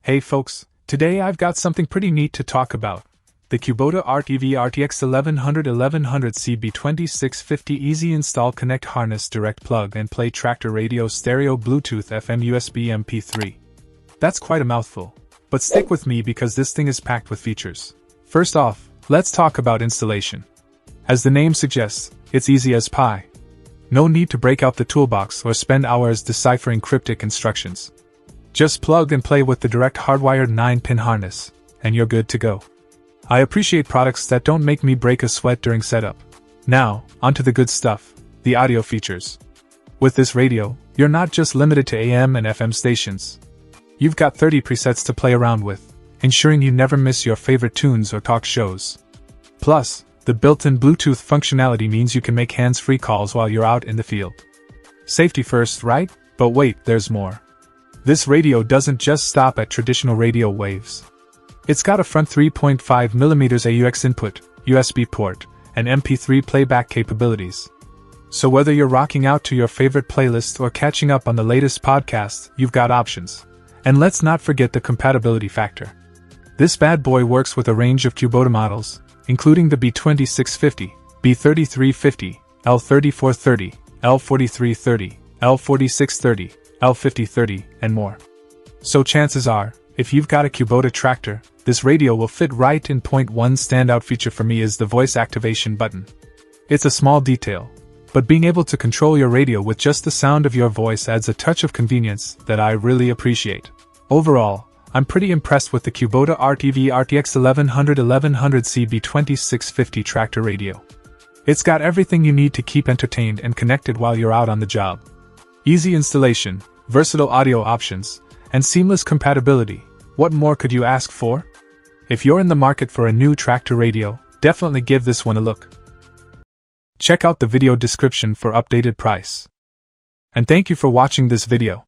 Hey folks, today I've got something pretty neat to talk about. The Kubota RTV RTX 1100C B2650 Easy Install Connect Harness Direct Plug and Play Tractor Radio Stereo Bluetooth FM USB MP3. That's quite a mouthful, but stick with me because this thing is packed with features. First off, let's talk about installation. As the name suggests, it's easy as pie. No need to break out the toolbox or spend hours deciphering cryptic instructions. Just plug and play with the direct hardwired 9-pin harness, and you're good to go. I appreciate products that don't make me break a sweat during setup. Now, onto the good stuff, the audio features. With this radio, you're not just limited to AM and FM stations. You've got 30 presets to play around with, ensuring you never miss your favorite tunes or talk shows. Plus, the built-in Bluetooth functionality means you can make hands-free calls while you're out in the field. Safety first, right? But wait, there's more. This radio doesn't just stop at traditional radio waves. It's got a front 3.5mm AUX input, USB port, and MP3 playback capabilities. So whether you're rocking out to your favorite playlist or catching up on the latest podcast, you've got options. And let's not forget the compatibility factor. This bad boy works with a range of Kubota models, including the B2650, B3350, L3430, L4330, L4630, L5030, and more. So chances are, if you've got a Kubota tractor, this radio will fit right in. One standout feature for me is the voice activation button. It's a small detail, but being able to control your radio with just the sound of your voice adds a touch of convenience that I really appreciate. Overall, I'm pretty impressed with the Kubota RTV RTX 1100C B2650 tractor radio. It's got everything you need to keep entertained and connected while you're out on the job. Easy installation, versatile audio options, and seamless compatibility. What more could you ask for? If you're in the market for a new tractor radio, definitely give this one a look. Check out the video description for updated price. And thank you for watching this video.